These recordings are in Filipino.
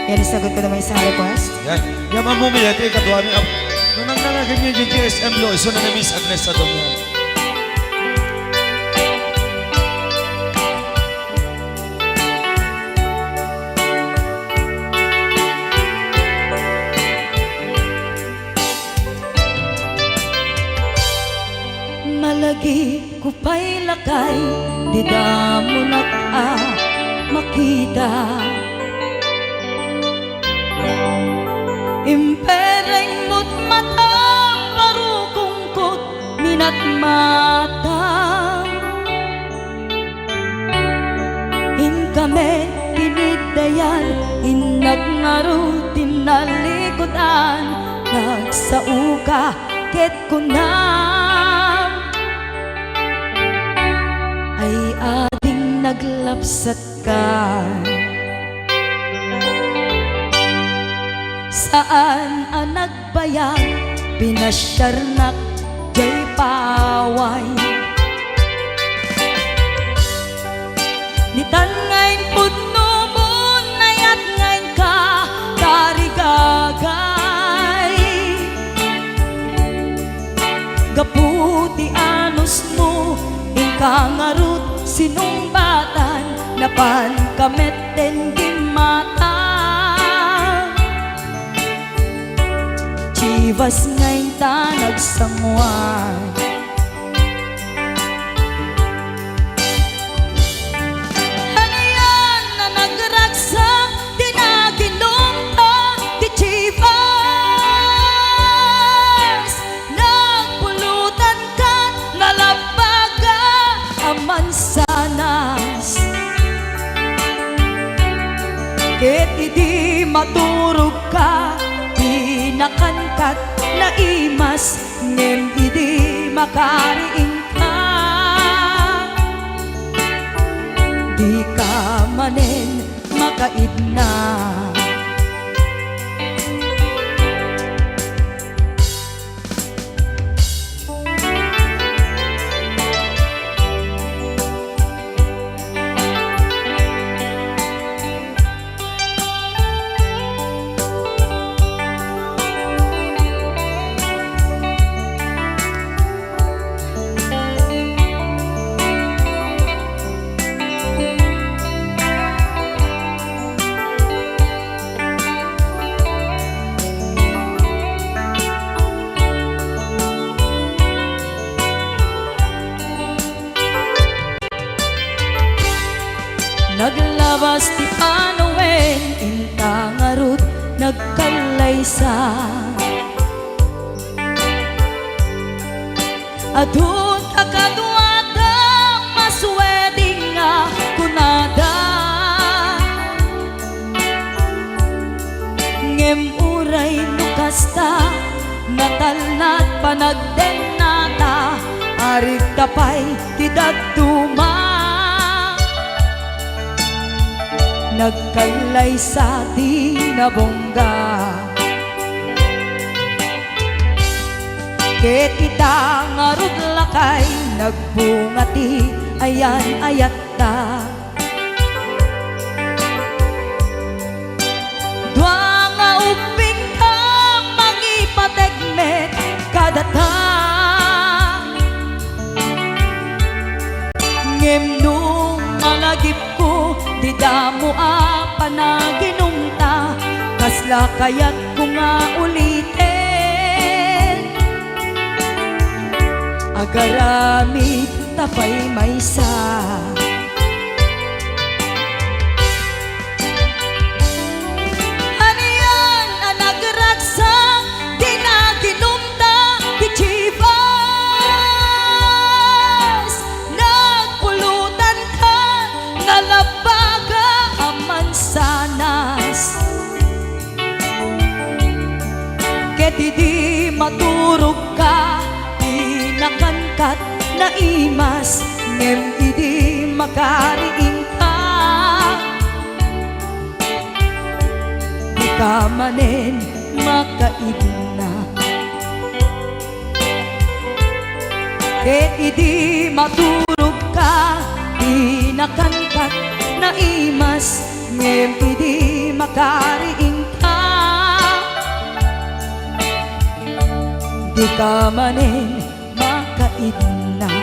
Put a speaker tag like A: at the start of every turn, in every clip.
A: Yan, isagot ko naman isang request.
B: Yan. Yan mamumiyat eh, kadwa ni Ab. Nung nanganagin niya yung GSM lo, iso na Miss Agnes sa doon yan.
A: Malagi ko pa'y lakay, di da mo makita. Impereng mo't mata, parukungkot minat mata. In kami tinidayan, inagnaro tinalikodan, nagsauka ket kunam ay ating naglapsat ka. Saan ang nagbayag, pinasyarnak jay paway. Nitan ngayon puno mo, nayat ngayon ka, tarigagay. Gaputi anos mo, inkangarut sinumbatan, napan kameten gimata. Chivas ngayon ta nagsamuan. Ano yan na nagragsak, di na ginumpa, di Chivas. Nagpulutan ka, nalabaga, aman sanas. Ket idi maturog ka, nakankat na imas, ngem idi makariing ka. Di ka manen makaidna. Naglabas ti Panoen, intangarut nagkalaysa. Adun akadwada, masweding nga kunada. Ngem uray nukasta, natalnat panagdenata, arig tapay tidagtuma. Nagkalay sa tinabongga, ket ita ngarud lakay, nagbungati ayan ayatta. Dua nga uping ka, mangipategmet kadata. Ngem nung malagip ko, di damo panaginumta, kasla kayat ko nga ulitin. Agaramid tapay maysa. Ano yan ang nagragsak, di na ginumta, di Chivas. Nagpulutan ka, nalabaga, aman sanas. Ket idi maturog ka, di nakankat na imas, ngem idi makariing ka. Di ka manen makaidna. Ket idi maturog ka, di nakankat na imas, ngem idi makariing ka, di ka manin makaidnan.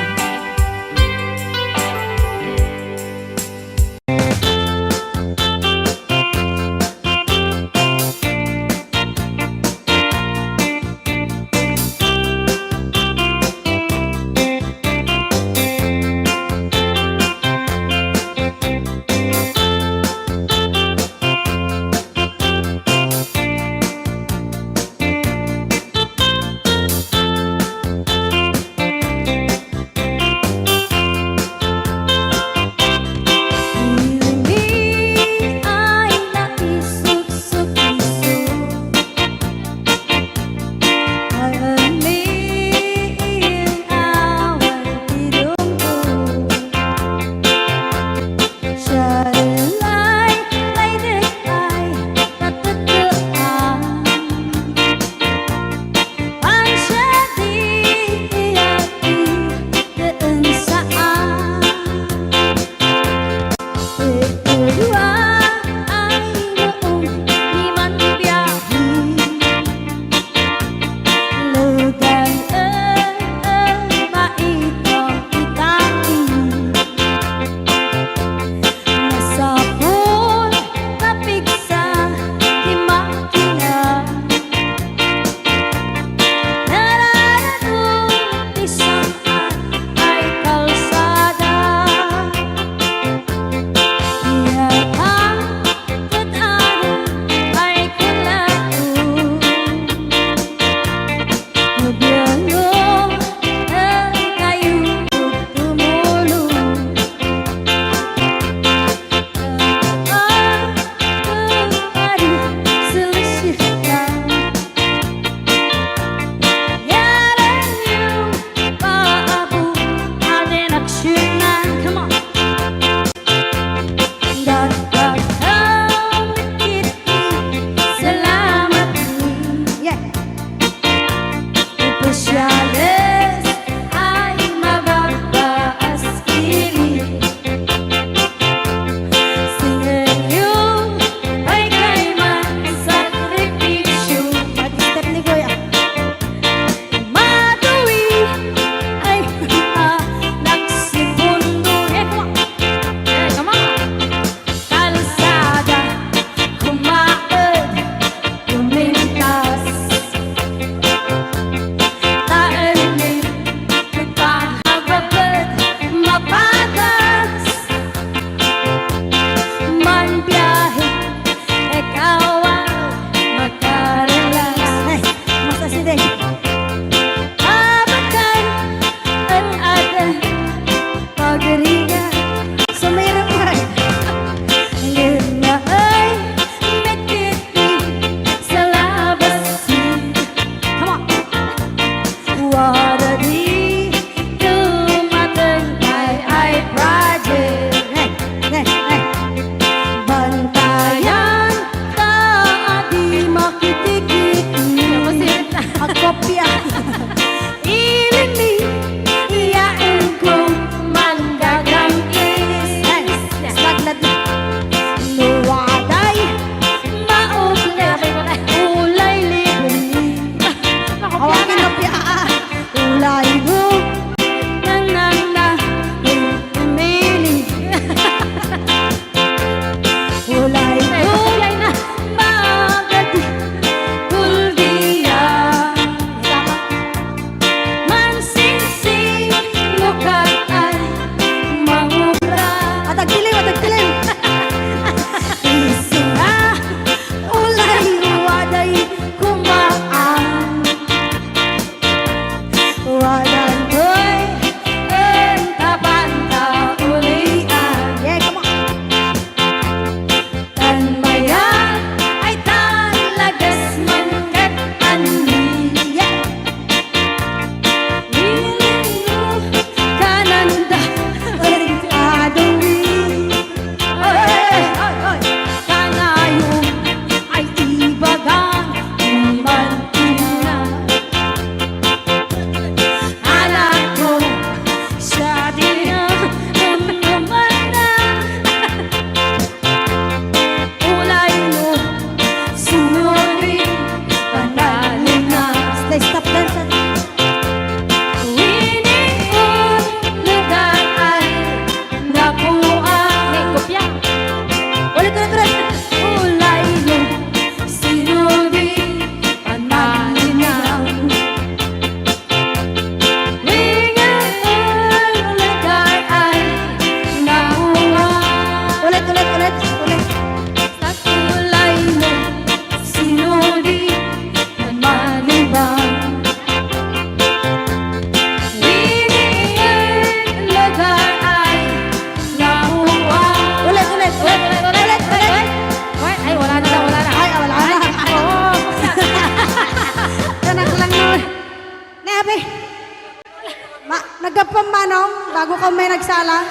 C: bago ka may nagsala.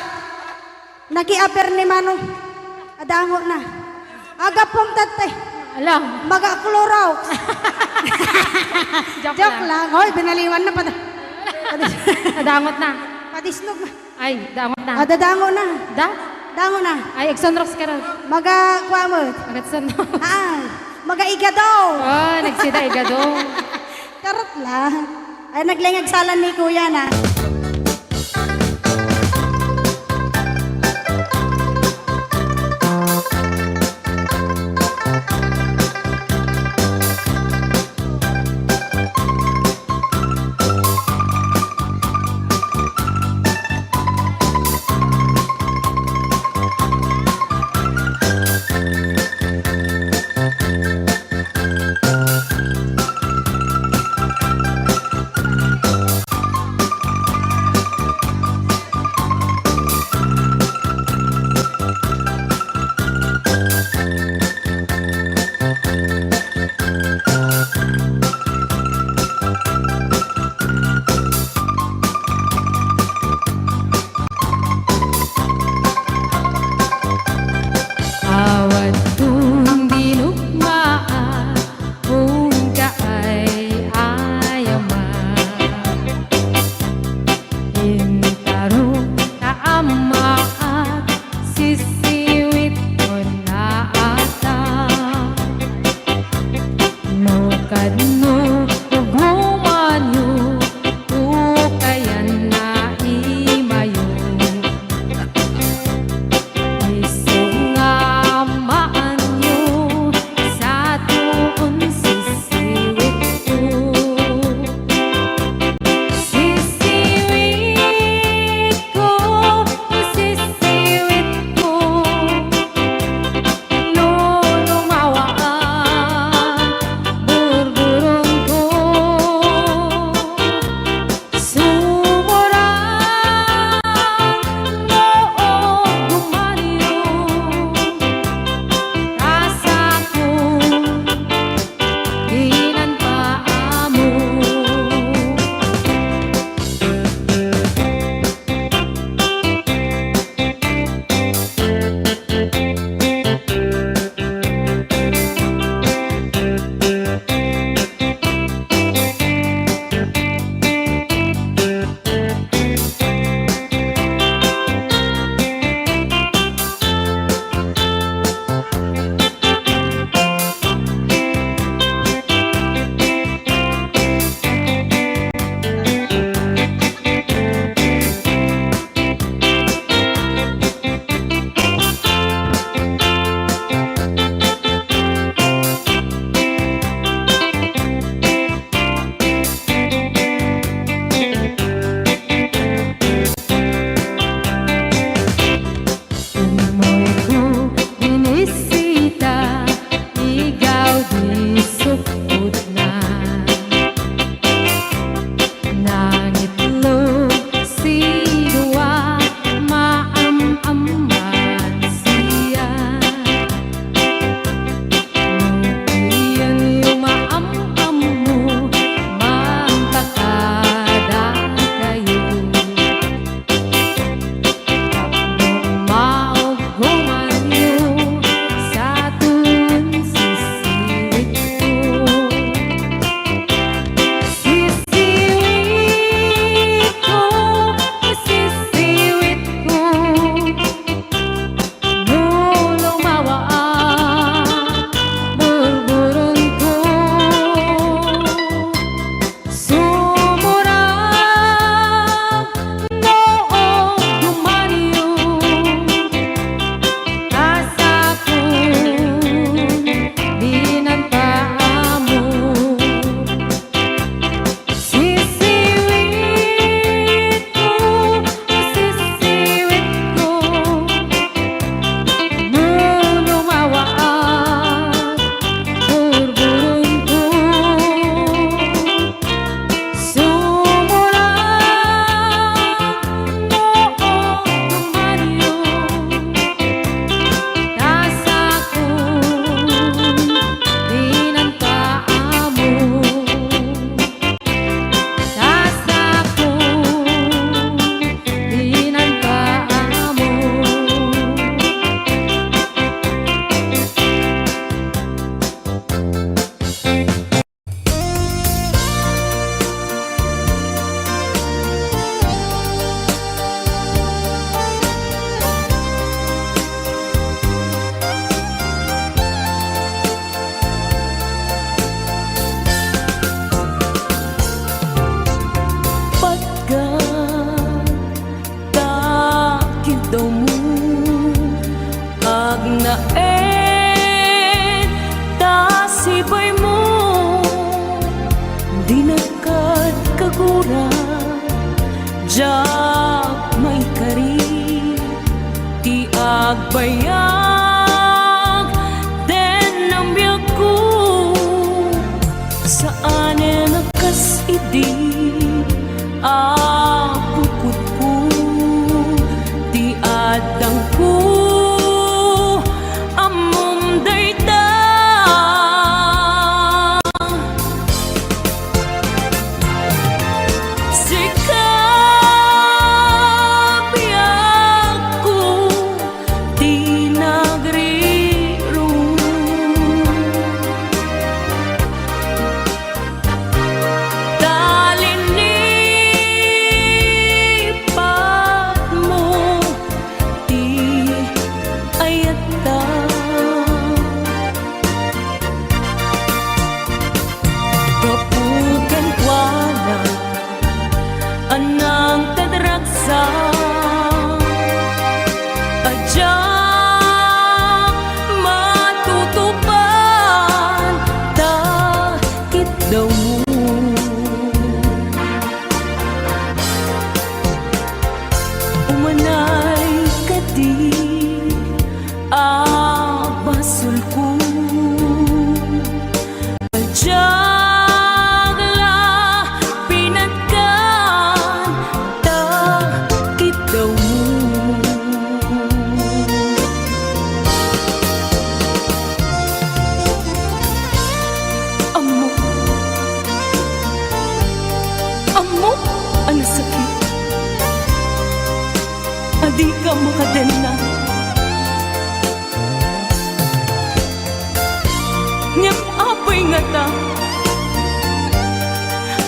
C: Nakiaper ni Manong. Adango na. Aga pong tate.
D: Alam.
C: Maga-klorow.
D: Joke,
C: Joke
D: lang.
C: lang. Hoy, binaliwan na pa.
D: Nadangot na.
C: Patisnog na.
D: Ay, dangot na.
C: Dadango na.
D: Da?
C: Dango na.
D: Ay, Exonrox ka rin.
C: Maga-kuha mo.
D: Agatsan na.
C: Maga-iga daw.
D: Oh, nagsida igado.
C: Karot lang. Ay, naglingag salan ni kuya na.
A: lain tasibay mo di nakat kagura jak may kari ti agbayag den ang biyak ko saan nakas idi apukot ko ti adang ko amom dayta sikap biyak ko ti nagriro talinipat mo ti ayata kapukan wala anang tadraksa adyak matutupan takit daw mo umanay kadi abasul ko adyak la pinagkan takit daw mo amo amo ano sakit adi ka makadena ngem apay nga ta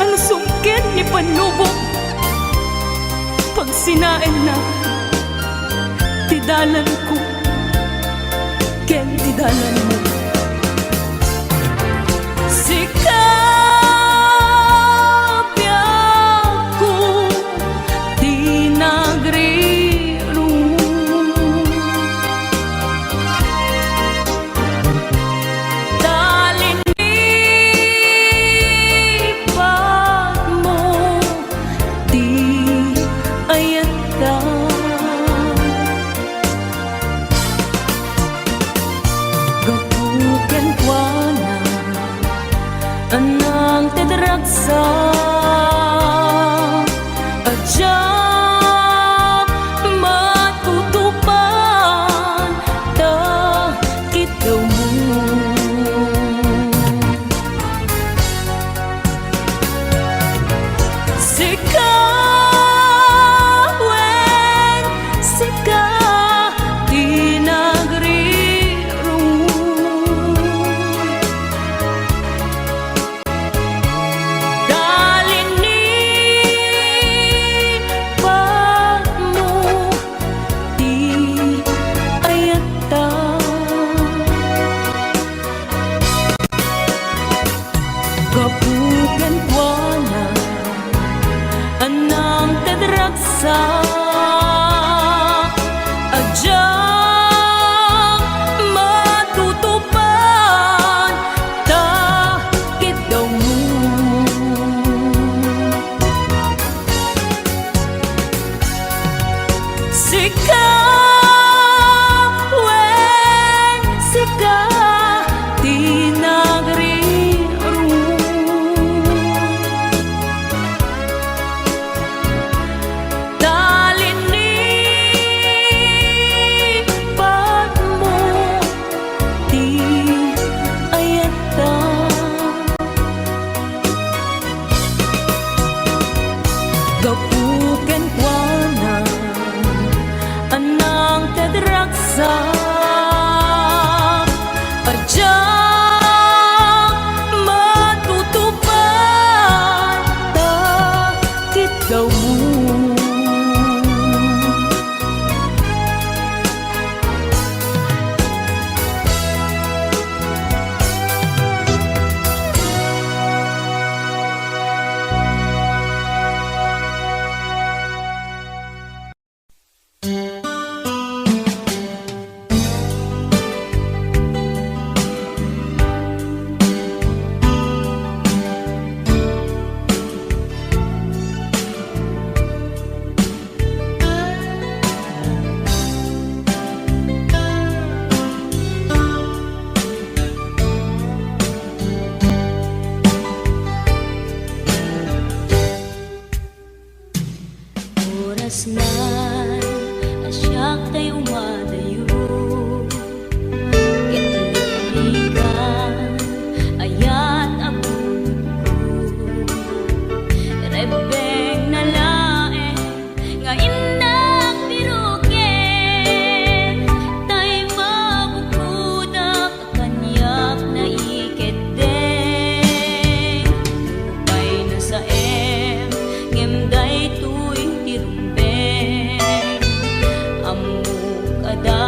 A: ano sungkin ni panubok pag sinain na tidalan ko ken tidalan mo sikap biyak ko di nagriro talinipat mo di ayata gapuken kuana anang tedraksa adyak matutupan takit daw mo sikawen sika di nagriro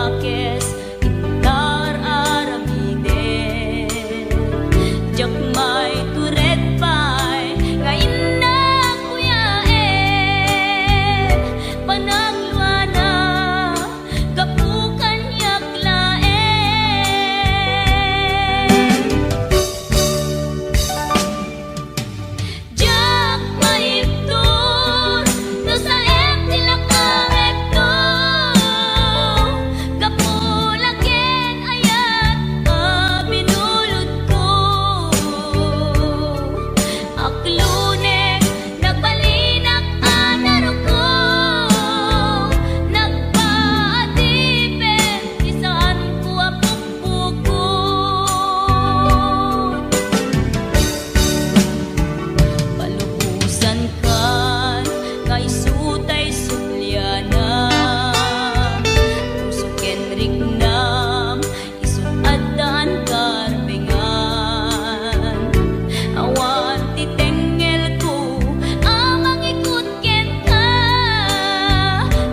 A: adakes intar aramide jak may turet pay nga inna kuyaen panagluana kapukan yaklaen jak maiptur no sa em tilakawekto kapulaken ayat binulod ko aklunek nagbalinak anaro ko nagpaatipen isaan ko apukpukon palubusan kan nga isutay sulyana puso kenrik nam isut adan karbengan awan titengel ko amang ikut ken ka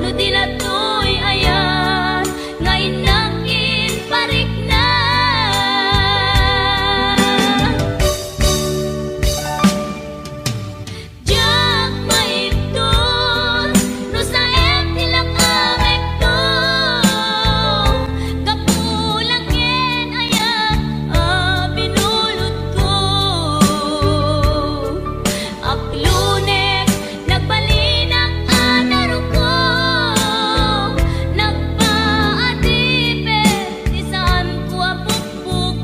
A: no dilatoy ayan nga inakin parik na jak maiptur no sa em tilakawekto kapulaken ayat binulod ko aklunek nagbalinak anaro ko nagpaatipen isaan ko apukpukon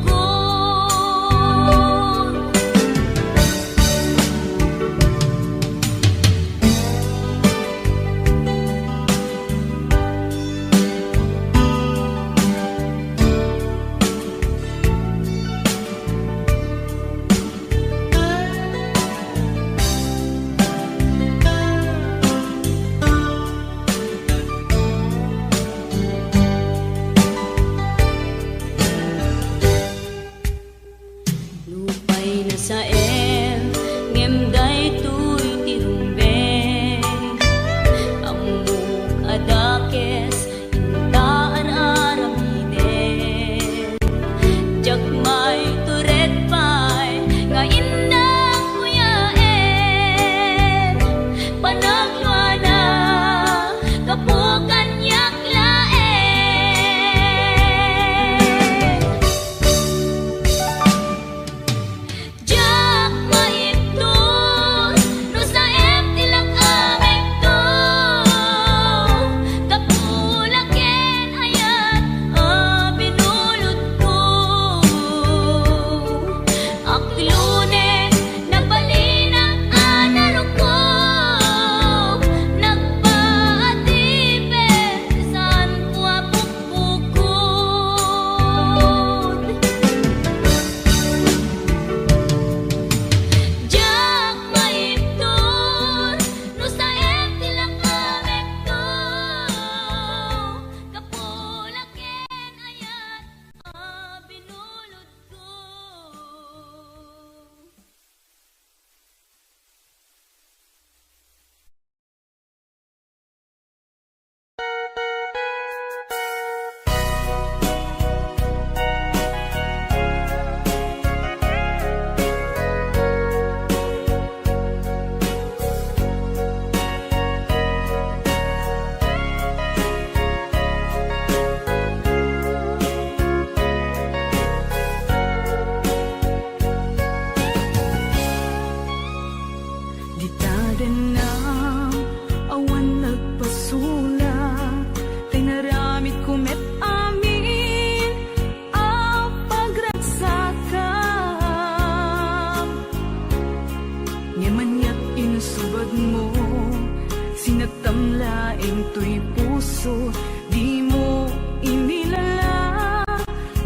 A: lupay na sa em ngem daytoy tirumbeng amok adakes intaan aramiden jak may turet pay nga inna kuyaen panagluana kapukan yaklaen jak maiptur no sa em tilakawekto kapulaken ayat binulod ko aklunek nagbalinak anaro ko nagpaatipen isaan ko apukpukon jak maiptur no sa em tilakawekto kapulaken ayat binulod ko
E: Di taden na awan nagpasula kay naramit kumet amin ang pagragsakan ngamanyak insubad mo sinagtamlaeng to'y puso di mo inilala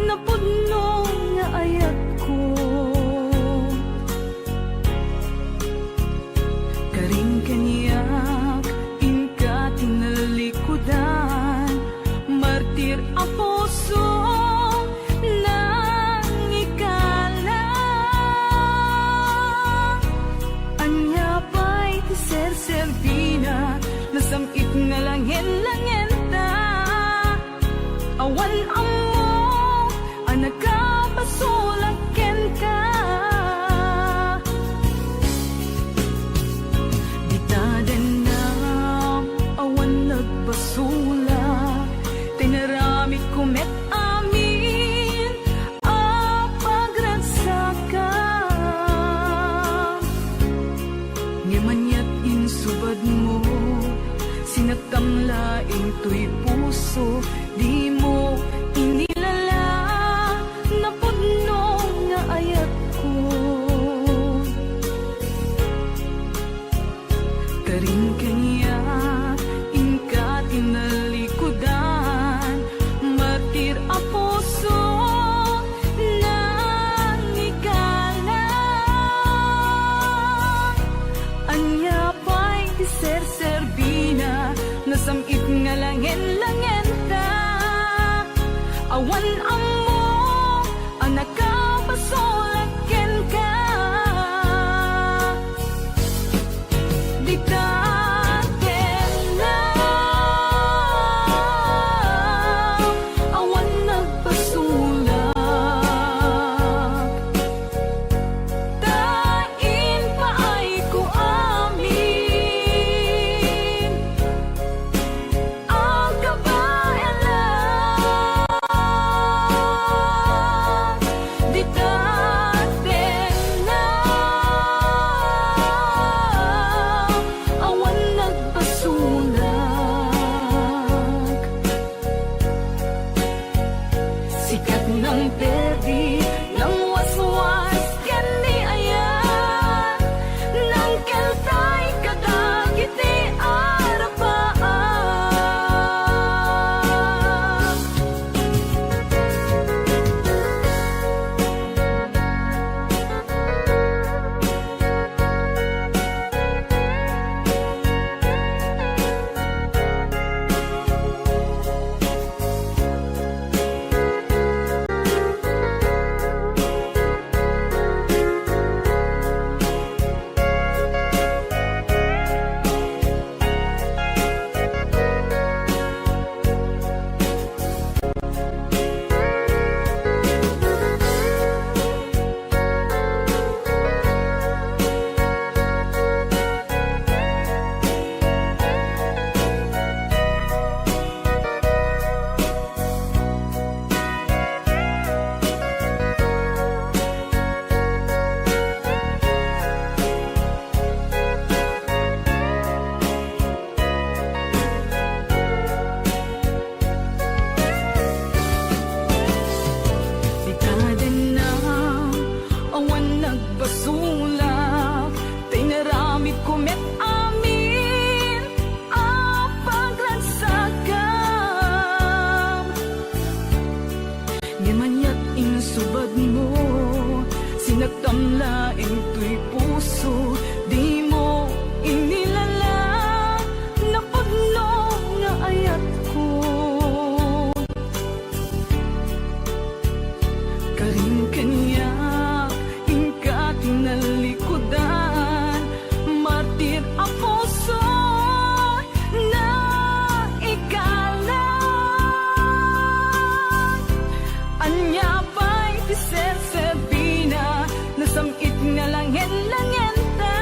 E: na pudno nga ayat ko karing kanyak inka tinalikudan martir ang puso nang ikala anya pa'y tiser-servina nasamit nga langin-langenta awan amo anak ka basulaken ka ditaden na awan nagbasula tinarami kumet amin a pagragsakan ngemanyat insubad mo sinagkamlaing tuy puso di mo inilala na pudno nga ayat ko karing kanya inka tinalikudan martir a puso nang ikala anya pa'y ser-serbina nasamit nga langen-langen ta awan amo anak ka basulaken ka ditaten na awan nagpasulak tain paay ko amin ang kabayanan ditaten na awan nagpasulak sikat ng perdi ng waswas yan ni ayan ng keltay kadagiti arapaan ditaden na awan nagbasulak tinarami kumet amin a pagragsakan ngemanyat insubad mo sinagtamlaing tuy puso di mo inilala na pudno nga ayat ko karing kanya inka tinalikudan martir a puso na ikala anya pa'y ser-serbina nasamit nga langen-langen ta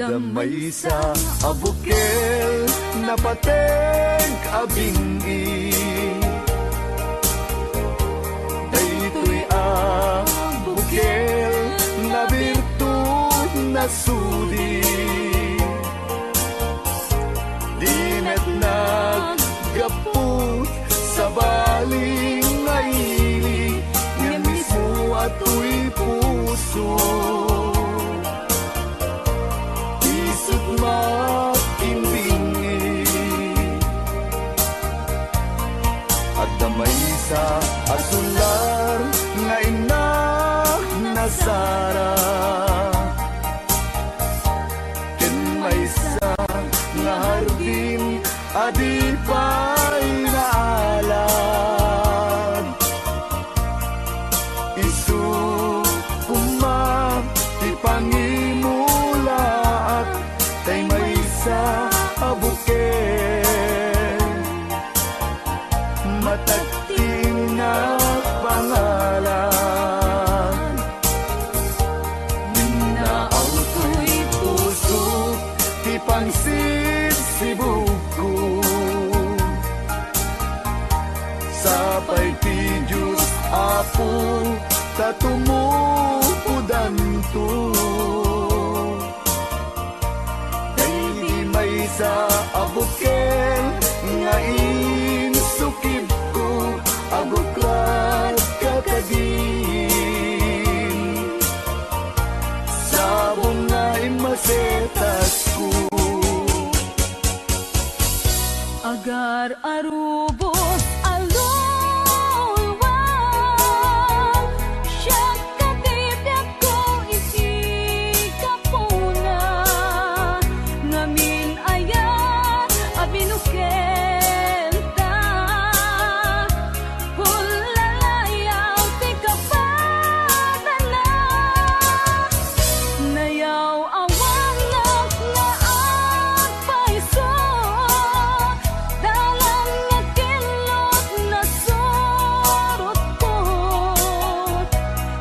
F: Damay sa abukel na pateng abingi daytoy abukel na birtud na sudi dimet naggaput sa baling ngaili nga mismo ato'y puso isut makimbingi at damay sa asular nga ina nasara ken may sa nga hardin adi pa'y naalan isu kumam ti pangimulaat tay may sa abuken matagting nga pangalan minaaw to'y puso ti pangsibsibuko sapay ti Diyos apo tatumupudan to may sa abukel nga insukib ko abuklat kakadin sabong nga imasetas ko
E: agar arubos alulwang siya katibyak ko isikapuna ngamin ayan abinukenta pulalayaw ti kapadala nayaw awang nga agpaiso dalang nga kilot na surot ko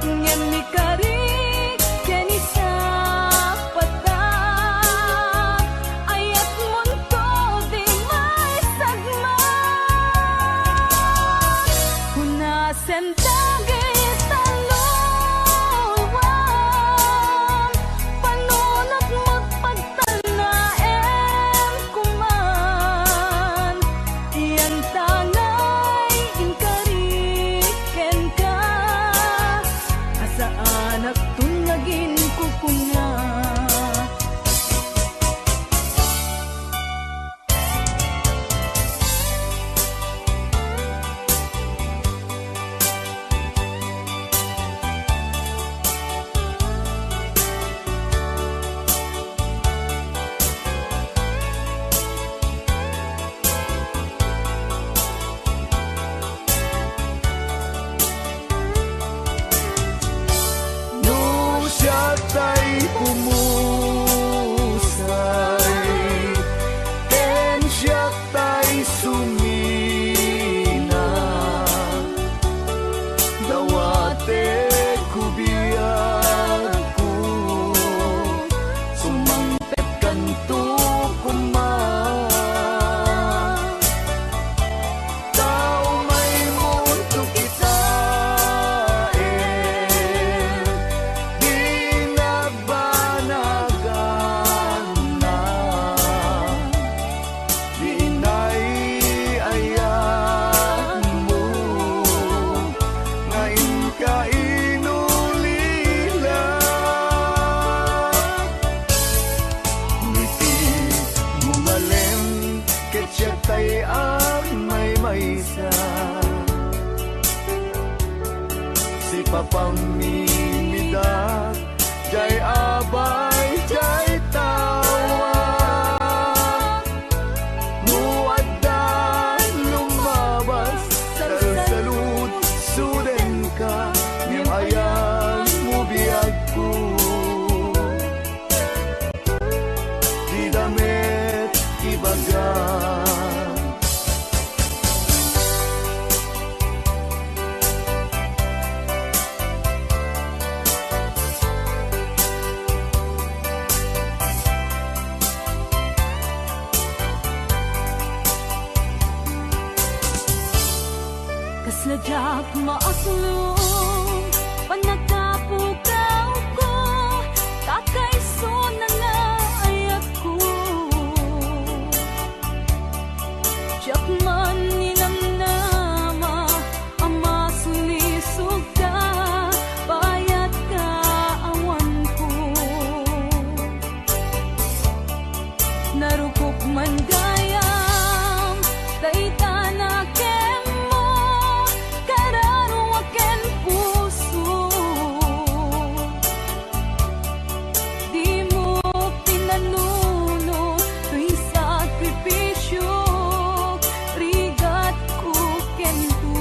E: ngem ni kari keni sa pata ayat munto di may sagma hunasen dagit talulwang panunot mo't pagtanaem kuman iyan tangay inkariken ka asa anak tunagin kukunga
F: no siya tay pumusay ken siya tay sumina dawate kubiyag ko sumangpet kanto kuman tao may mundo kita di nagbanagan na di inay-ayan mo ngayon ka inulila ngiti gumalem ket siya tay ang may maysa si papamimidak jay abay jay tawa muaddan lumabas salsalud suden ka ngem ayan mo biyag ko di damet ibagan
E: Najak maaslong panagkapukaw ko kakaiso na nga ay ako Diyak man nilang nama ama sulisog ka bayat ka awan ko narukok man gayam dayta na kemo kararuwaken puso di mo pinanuno tuwing sakripisyo rigat ko kento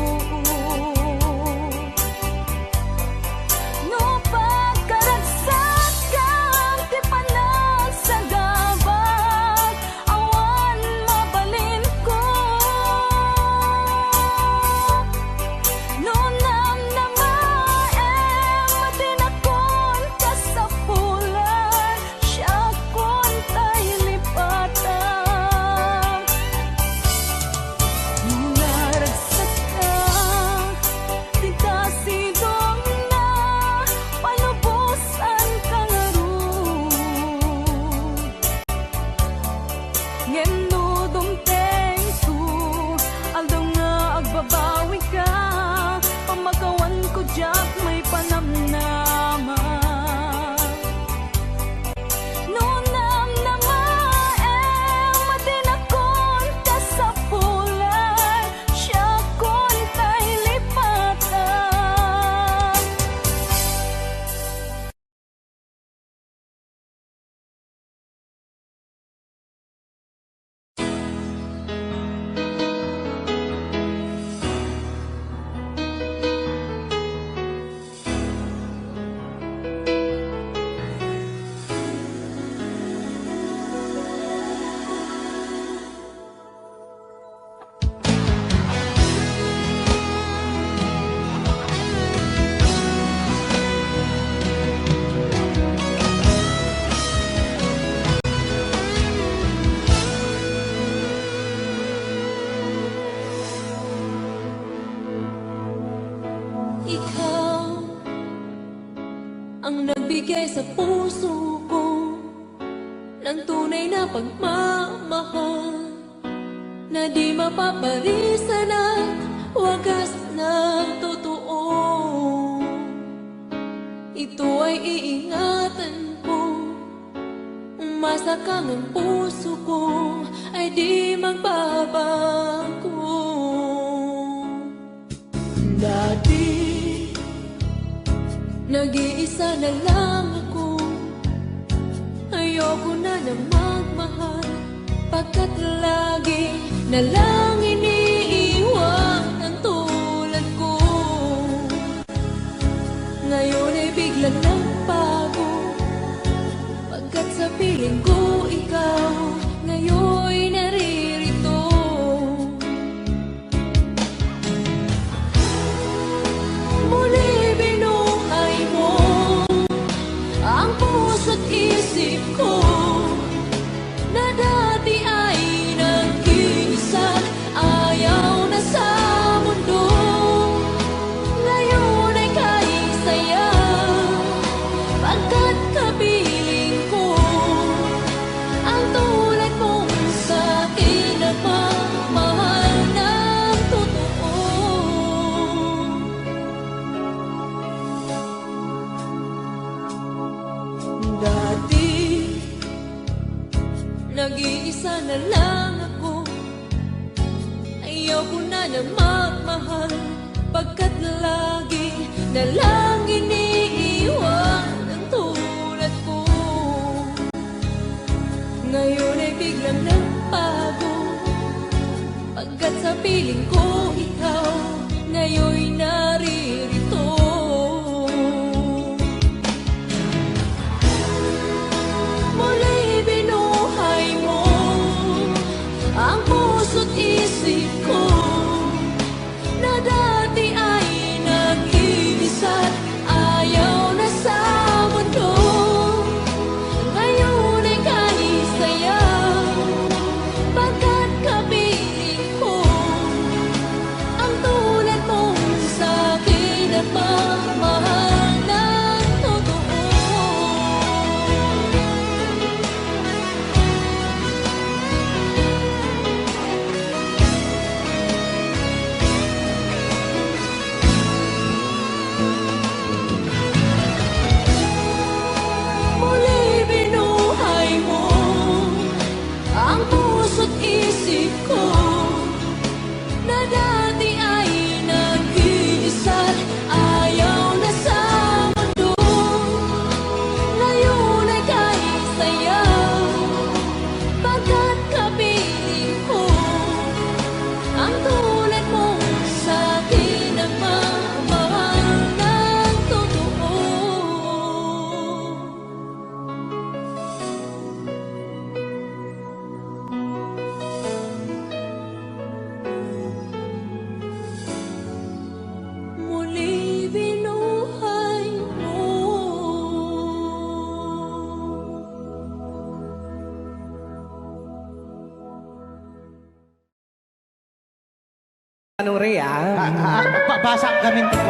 E: no pagkaragsak kang ti panagsagabag awan mabalin ko no namnamaem matinakon ka sa pulan siya kon tay lipatan naragsak ka di kasidong na palubusan ka nga ron ngeno dumteng su aldaw nga agbabawi ka pamagawan ko diyak may panamnama no namnamaem matinakon ka sa pulan siya kon tay lipatan Ikaw ang nagbigay sa puso ko ng tunay na pagmamahal na di mapaparisan at wagas na totoo. Ito ay iingatan ko, umasa kang ang puso ko ay di magbabago. Dati nag-iisa na lang ako ayoko na na magmahal pagkat lagi na lang iniiwan ang tulad ko ngayon ay biglang nagbago pagkat sa piling ko ikaw ngayon naririto muli binuhay mo ang puso't isip ko na dati ay nag-iisa't ayaw na sa mundo ngayon ay kaisaya pagkat kapiling ko ang tulad mong sa'kin nagmamahal ng totoo. Dati nag-iisa na lang ako ayoko na na magmahal pagkat lagi na lang iniiwan ang tulad ko ngayon ay biglang nagbago pagkat sa piling ko ikaw ngayon naririto muli binuhay mo ang puso't isip ko na dati ay nag-iisa't ayaw na sa mundo ngayon ay kaisaya pagkat kapiling ko
G: Anong Rea?
B: Basa kami ito.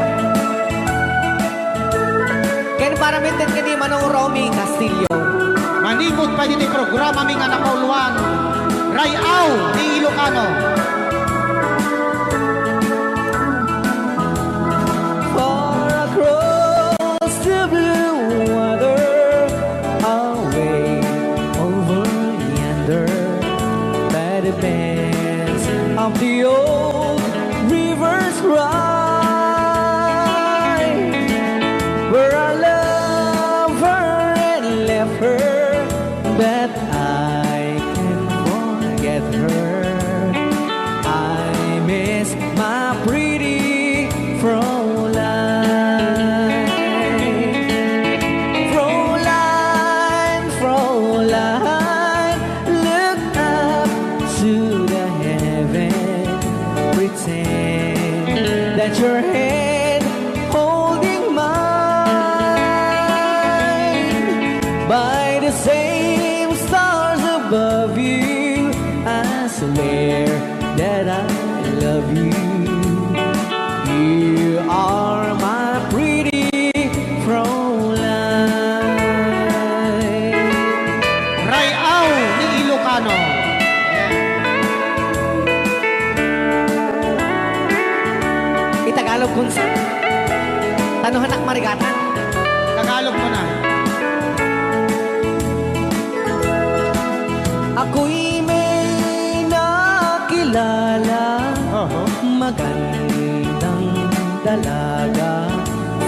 G: Ken para mintin ka di Manong Romy Castillo.
B: Manimot pa din programa mi nga nakauluan. Rayaw ni Ilocano.
G: Far across the blue water, away over yonder, by the banks of the old rivers ride, where I love her and left her, but I can't forget her. I miss my pretty Fräulein. Fräulein, Fräulein, look up to the heaven, pretend that your hand holding mine. By the same stars above you, I swear that I love you. You are my pretty Fräulein.
B: Rayaw ni Ilocano.
G: Itagalog kung sa tanuhanak marigatan.
B: Tagalog mo na.
G: Ako'y may nakilala, magandang dalaga,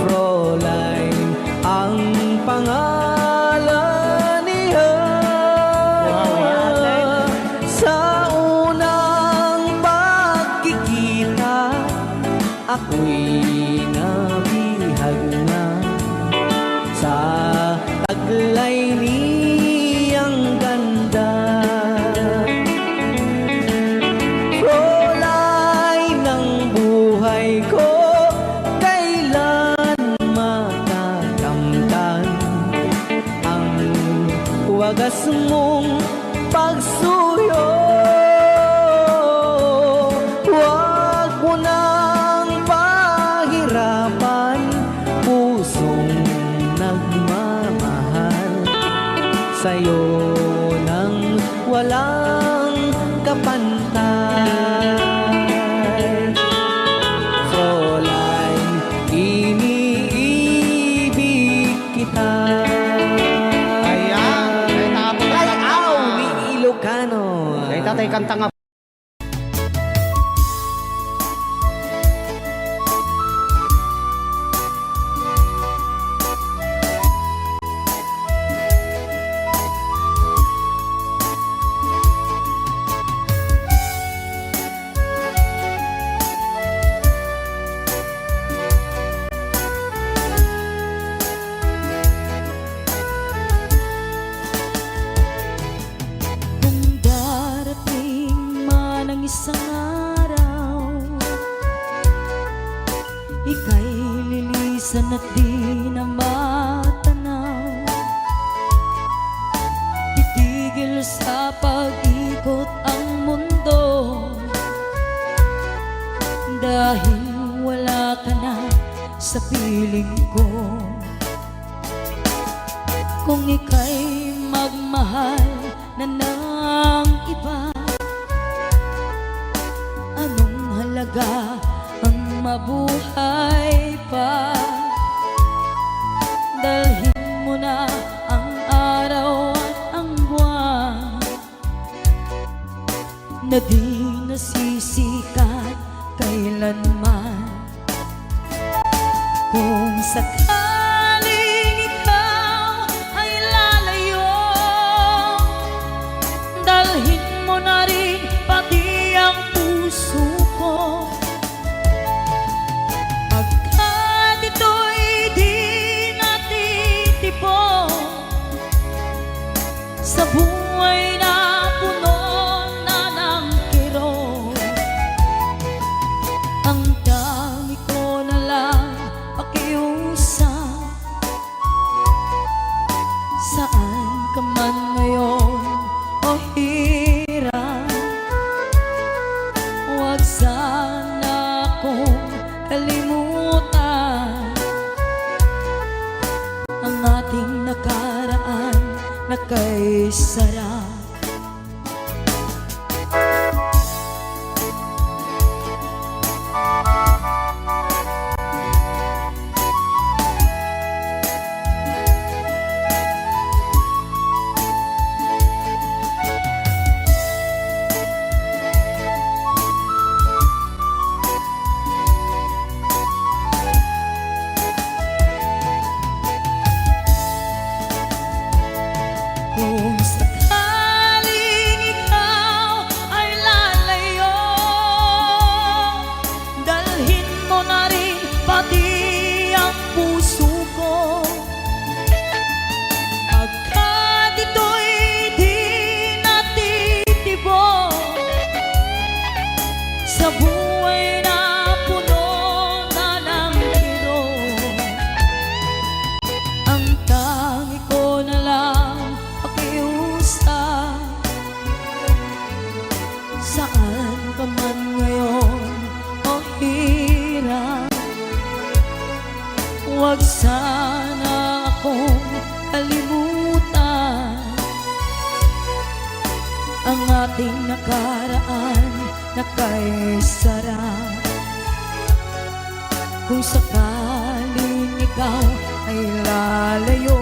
G: Fräulein ang pangalan niya. Sa unang pagkikita, ako'y nabihag na sa taglay niyang ganda. Fräulein ng buhay ko, kailan matakamtan ang wagas mong pagsuyo. Huwag mo nang pahirapan pusong nagmamahal sa'yo nang walang kapantay. Fräulein, iniibig kita.
B: Ayan. Ay, tapos.
G: Rayaw ni Ilocano.
B: Ay, tatay kanta nga.
E: Kung darating man ang isang araw, ika'y lilisan at di na matanaw. Titigil sa pag-ikot ang mundo, dahil wala ka na sa piling ko. Kung ika'y magmahal na ng iba, anong halaga ang mabuhay pa? Dalhin mo na ang araw at ang buwan na di nasisikat kailanman. Kung sakaling ikaw ay lalayo, dalhin mo na rin pati ang puso ko. Pagkat ito'y di natitipon sa buhay na puno na ng kirot, ang dami ko na lang pakiusap. Saan ka man ngayon o hirap, huwag sana kong kalimutan ang ating nakaraan na kay sarap. Kung sakaling ikaw ay lalayo, dalhin mo na rin pati ang puso ko. Pagkat ito'y di natitibok sa buhay na puno na ng kirot, ang tangi ko na lang pakiusap. Saan ka man ngayon o hirap, huwag sana akong kalimutan ang ating nakaraan na kay sarap. Kung sakaling ikaw ay lalayo,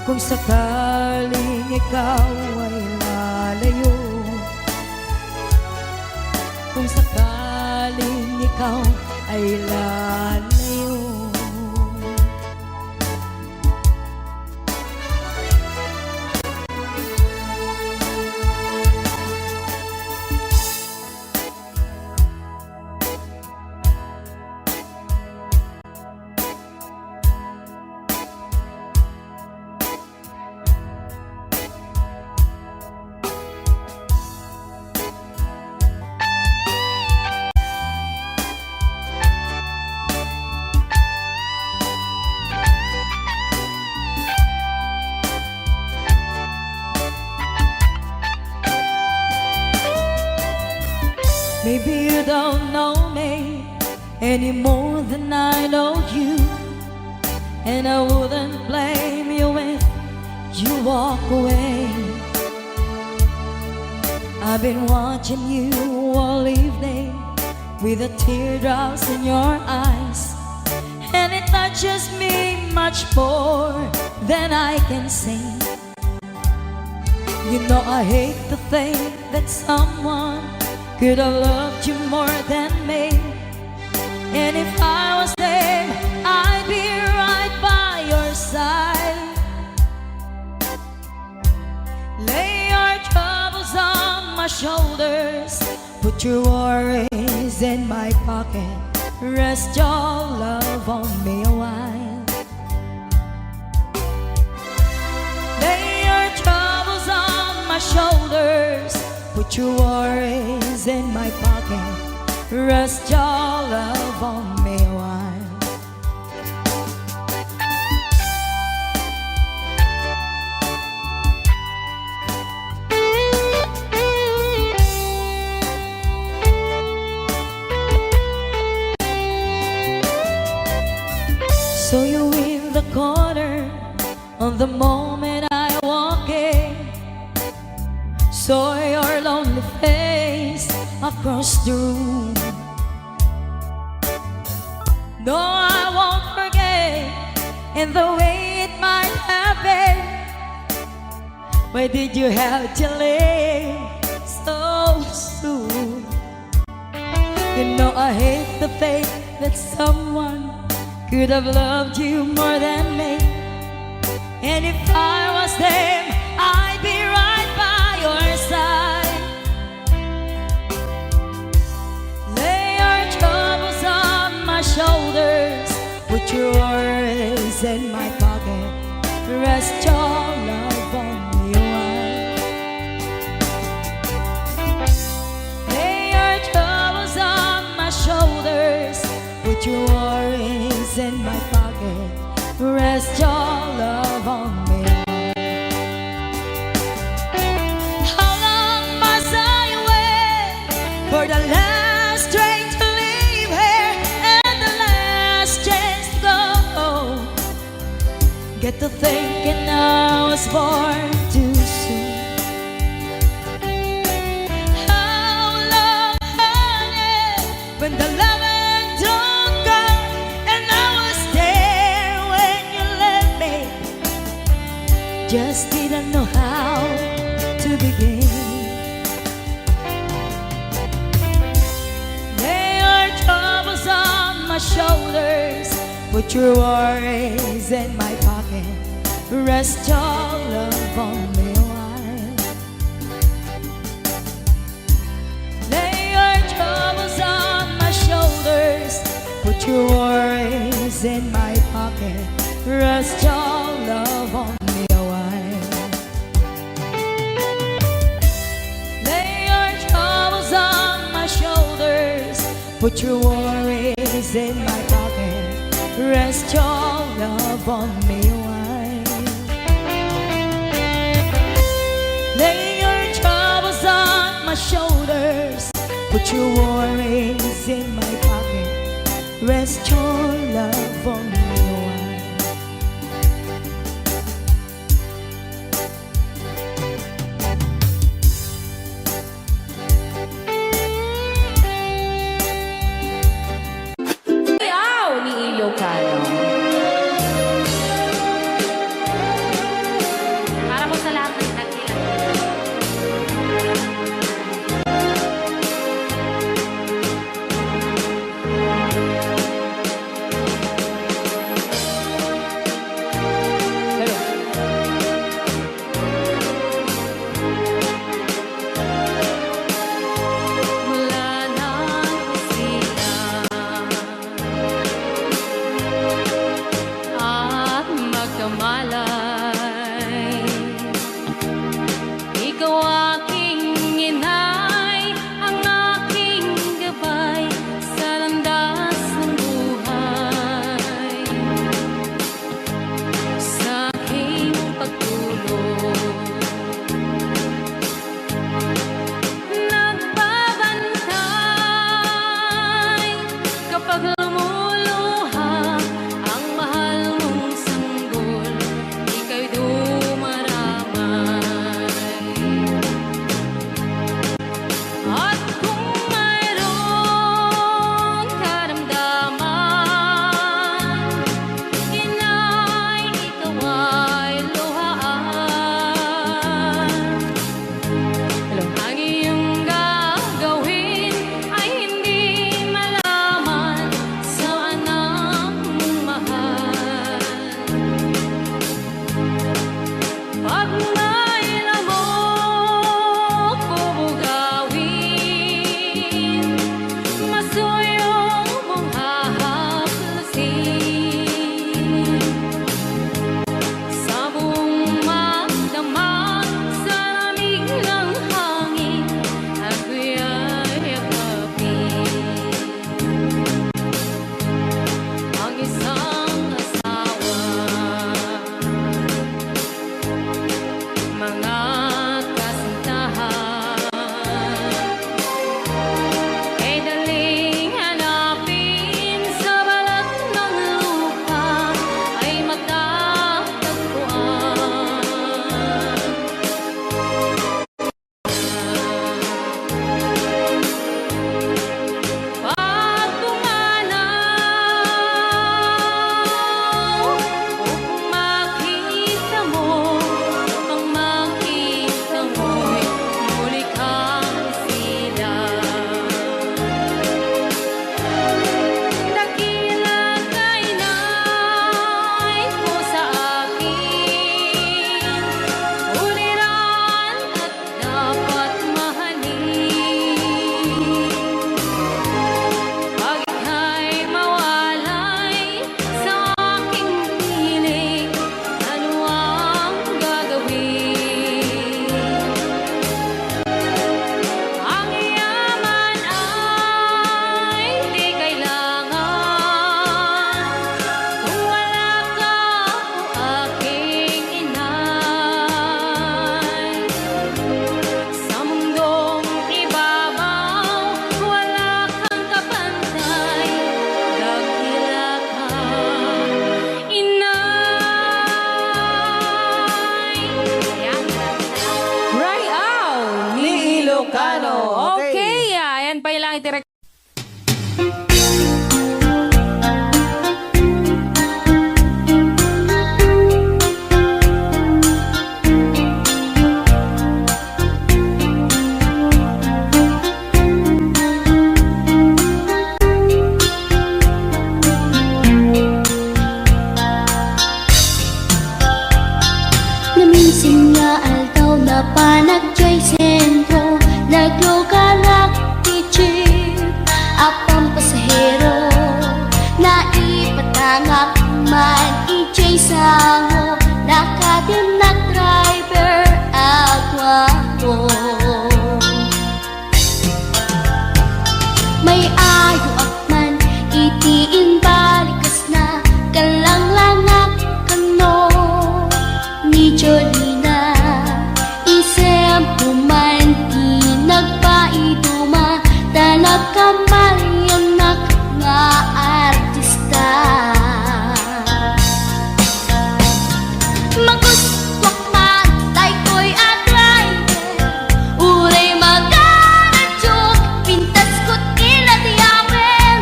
E: kung sakaling ikaw ay lalayo, kung sakaling ikaw ay lalayo. Maybe you don't know me any more than I know you, and I wouldn't blame you if you walk away. I've been watching you all evening with the teardrops in your eyes, and it touches me much more than I can say. You know I hate to think that someone could have loved you more than me, and if I was there, I'd be right by your side. Lay your troubles on my shoulders, put your worries in my pocket, rest your love on me a while. Lay your troubles on my shoulders, put your worries in my pocket, rest your love on me a while. So you in the corner on the moment I walk in, saw your lonely face across the room. No, I won't forget in the way it might happen. Why did you have to leave so soon? You know I hate the faith that someone could have loved you more than me, and if I was them, I'd be right by your side. Lay your troubles on my shoulders, put your worries in my pocket, rest your love on me a while. Lay your troubles on my shoulders, put your worries in my pocket, rest your love on me. How long must I wait for the last get to thinking I was born too soon. How long had it when the loving don't come, and I was there when you left me, just didn't know how to begin. Lay your troubles on my shoulders, put your worries in my pocket, rest your love on me a while. Lay your troubles on my shoulders, put your worries in my pocket, rest your love on me a while. Lay your troubles on my shoulders, put your worries in my pocket, rest your love on me a while. Lay your troubles on my shoulders, put your worries in my pocket, rest your love on me a while.
D: Wow! Ni Ilocano. Para po sa lahat ng nagkilang. sabay lang itirek.
H: Naminsing nga aldaw na panagjay sentro Naglugalak ti jeep Apang pasahero Na ipatangak man ijay sango Nakadinak driver agwapo May ayo akman itiin balikas na Kalanglangak kano ni Jolina Isem puman di nagpaiduma Tanag kamalianak nga artista Magustwak man tay ko'y atraide Uray magaradyok Pintas ko't inatiyawen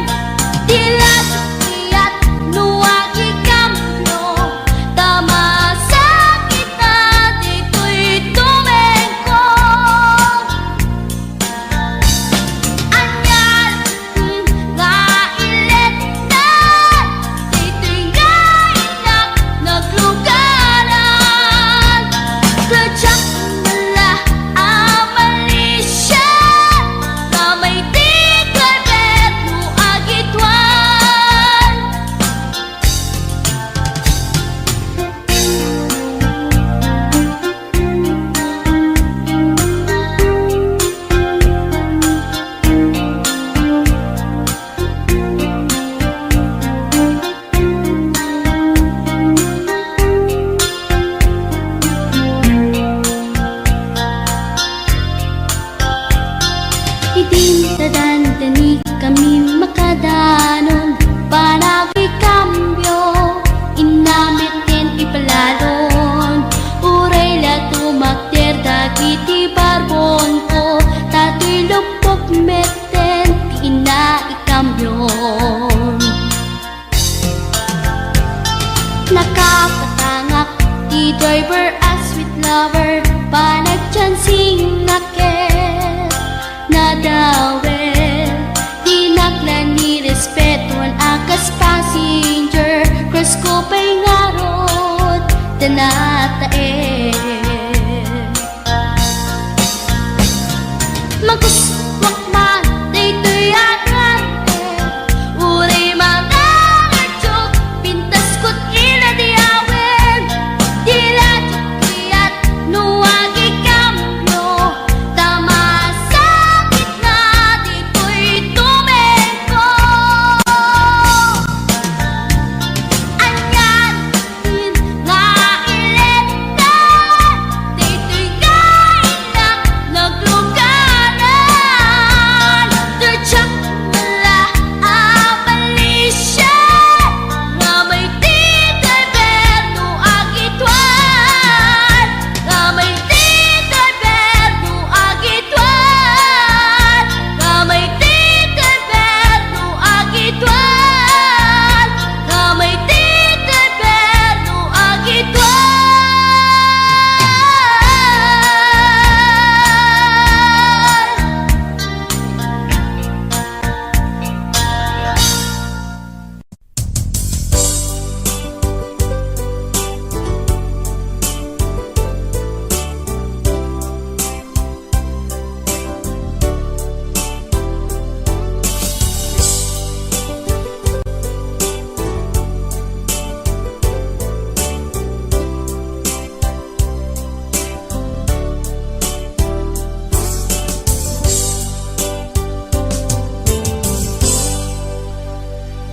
H: Tila sukiyat nuwag ikamno Tama sa kita dito'y tumengko Anyal nga ilet na Dito'y nga inak naglugaran Kadyak mala amalisya Kamay di kalbet mo agitwan Idintadandani kami makadanon Para ikambyo Inamitin ipalalon Uray la tumakder dagiti barbon ko Tato'y lupok meten Di ina ikambyon Nakapatangak di driver as sweet lover Panagchansing naket Nadawel Di naklan ni respetuan akas passenger Cross ko pa'y ngarot Danatae Maguswak man dito'y atrante Uray mga radyok Pintas ko't inadiyawen Tila tukiyat nuwag ikamno Tama sa gitna dito'y tumengko Anyan din nga ilet na Dito'y kainak naglugaran Dadyak mala abalisya Nga may titay berno agitwan Nga may titay berno agitwan Nga may titay berno agitwan Nga may titay berno agitwan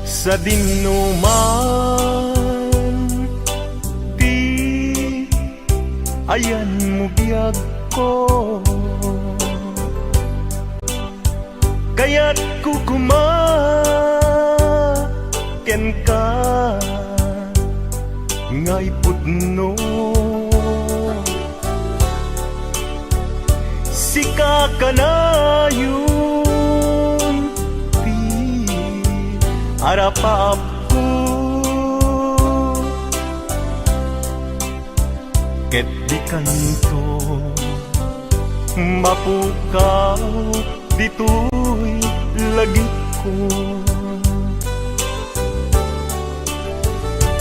F: Sa dinuman Di ayan mo biyag ko Kaya't kukumaken ka Ngay putno Sika kanayon Arapap ko ket di kanto mapukaw dito'y lagi ko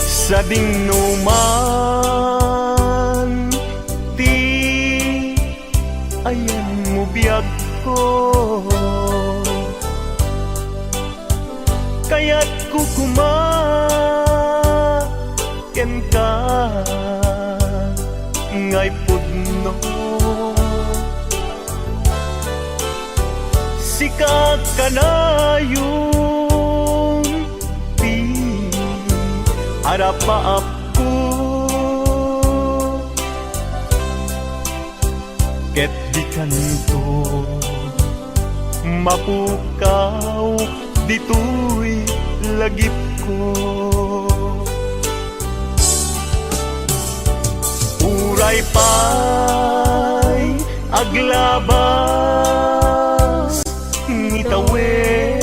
F: sa dingnuman ti ayan mo biyag ko kaya't kukumaken ka ngay pudno sika ka na yung di arapaap ko ket di kanto mapukaw dito'y lagip ko uray pa'y aglabas ngitawen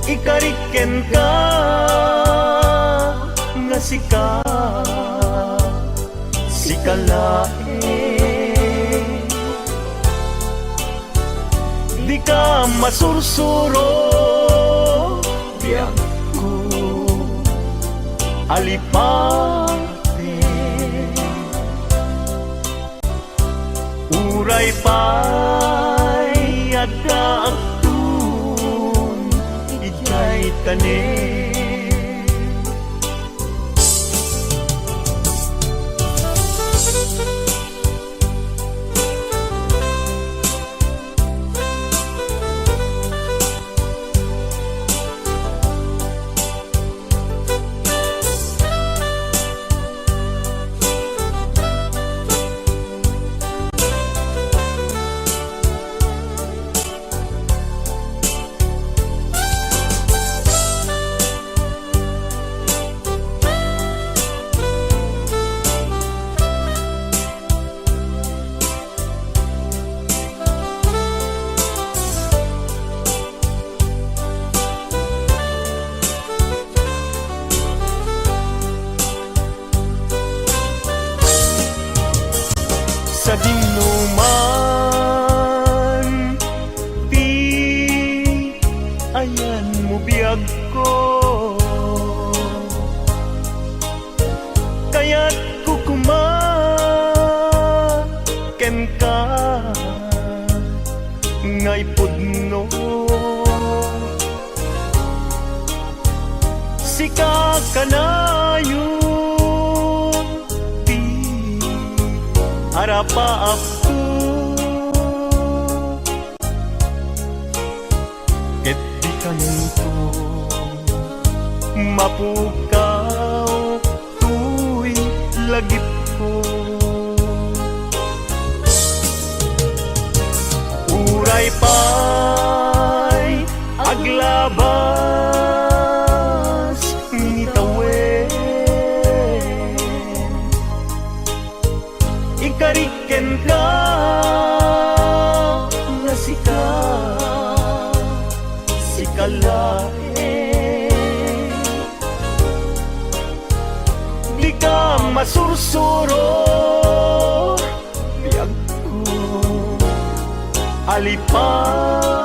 F: ikariken ka nga sikalae di ka masursuro biyak ko alipate uray pa'y adda aktun ikay tanin sa dingnuman di ayan mo biyag ko kaya't kukumaken ka ngay pudno sika ka na yung di arapaap ko ket di kanto mapukaw tuy lagip ko uray pa'y aglabas ngitawen ikariken ka nga sikalae di ka masursuro biyag ko alipate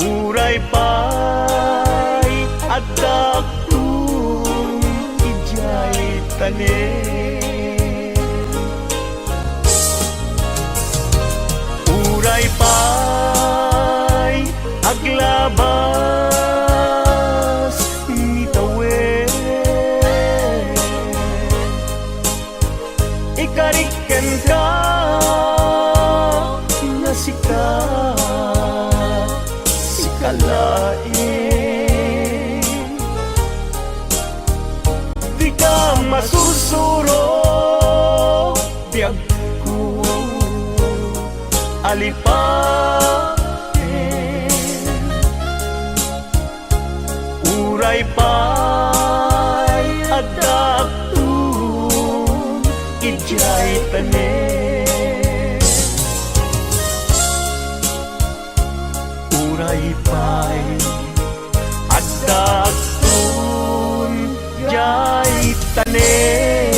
F: uray pa'y adda aktun ijay tanin uray pa'y aglabas ngitawen ikariken ka nga sikalae di ka masursuro biyag ko alipate uray pa'y adda aktun ijay tanin uray pay at dagtun jay tanem.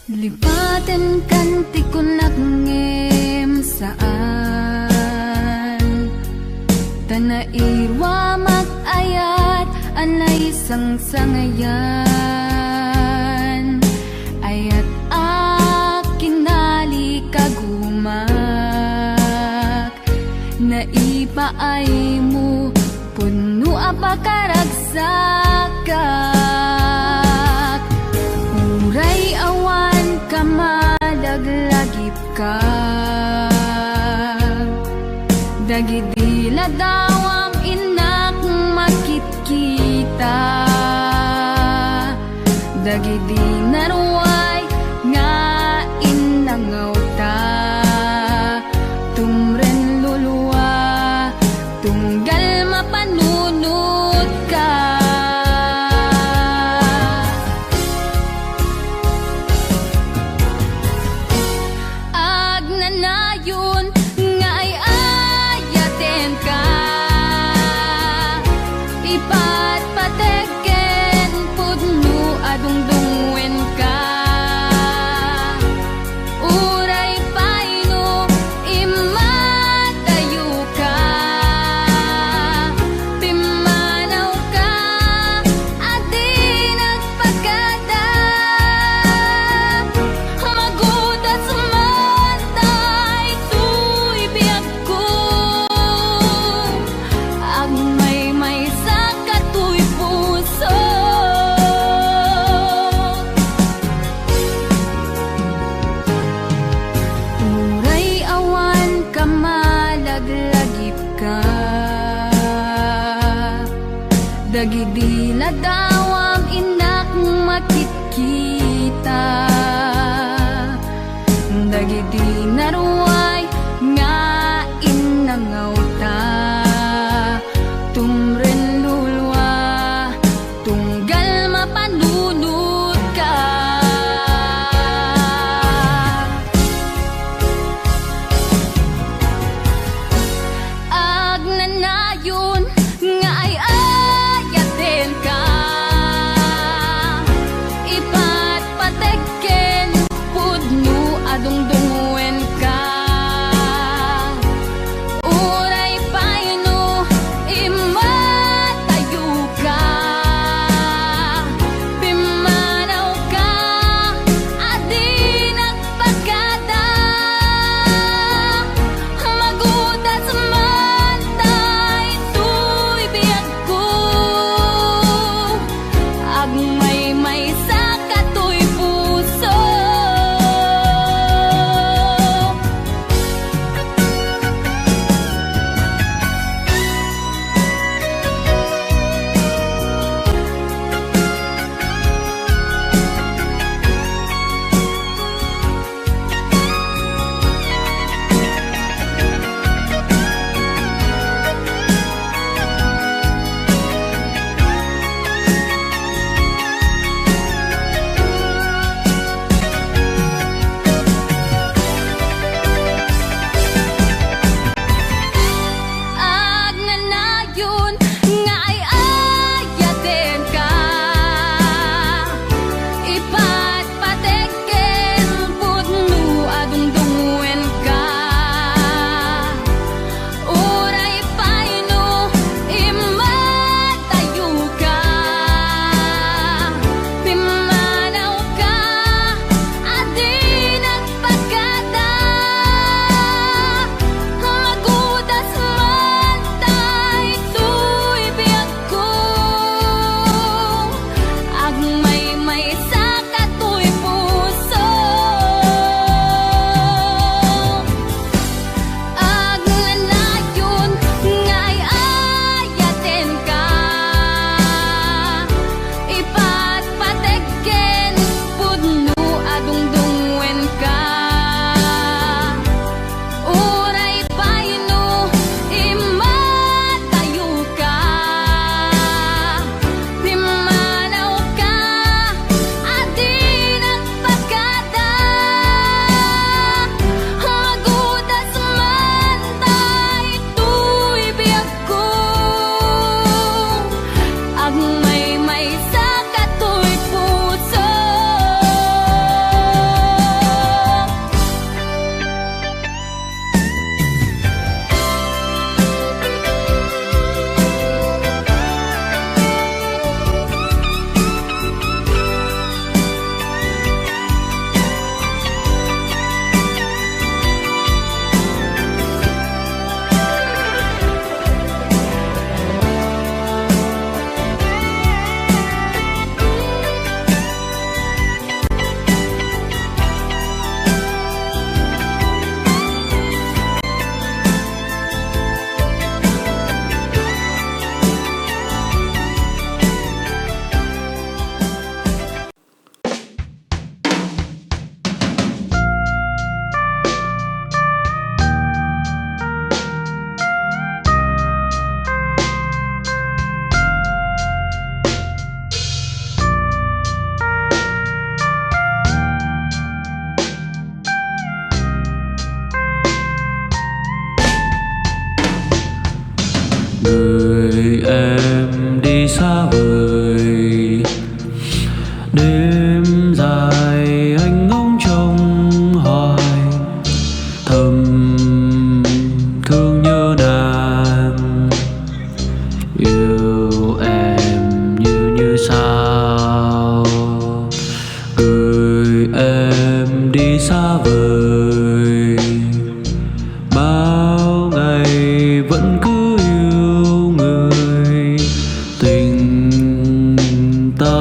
H: Lipatan kanti ko nagngem saan Tanairwa mag-ayat anay sang-sangayan Ayat akinali kagumak Naipaay mo puno apakaragsakat Uray awan kamadaglagip ka Dagidila daw ang inak makit-kita Dagidi naruay nga inangaw ta Tumren luluwa tunggal mapanunod ka Agnanayon nga ay ayaten ka Ipatpateken pudno adungdungwen ka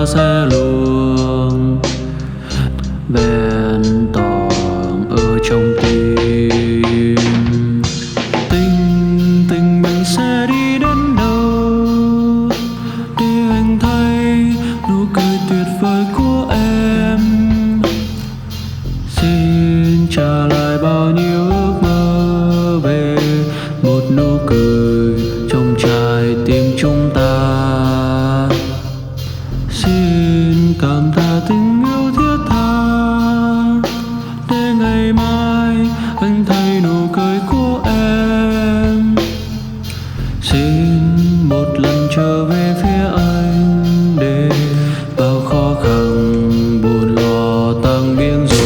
I: sẽ luôn vẹn toàn ở trong tim. Tình mình sẽ đi đến đâu để anh thấy nụ cười tuyệt vời của em. Xin trả lại bao nhiêu ước mơ về một nụ cười trong trái tim chúng ta. Xin cảm tạ tình yêu thiết tha để ngày mai anh thấy nụ cười của em. Xin một lần trở về phía anh để bao khó khăn buồn lo tan biến rồi.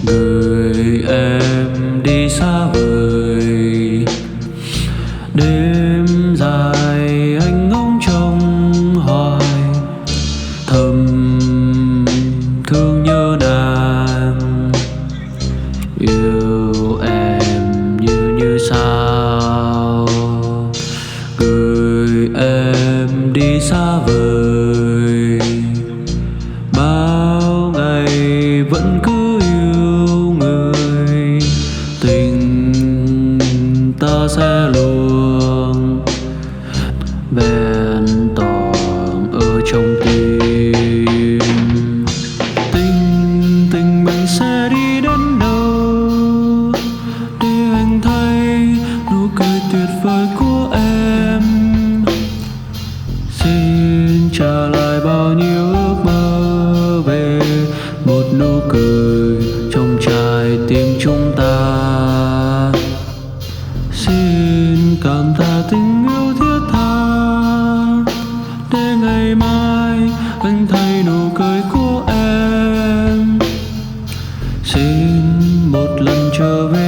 I: Người em đi xa vời, đêm dài anh ngóng trông hoài, thầm thương nhớ nàng. Yêu em như sao, người em đi xa vời, bao ngày vẫn cứ ta sẽ luôn vẹn toàn ở trong tim. Tình mình sẽ đi đến đâu để anh thấy nụ cười tuyệt vời của em. Xin trả lại bao nhiêu ước mơ về một nụ cười trong trái tim chúng ta. Xin cảm tạ tình yêu thiết tha để ngày mai anh thấy nụ cười của em. Xin một lần trở về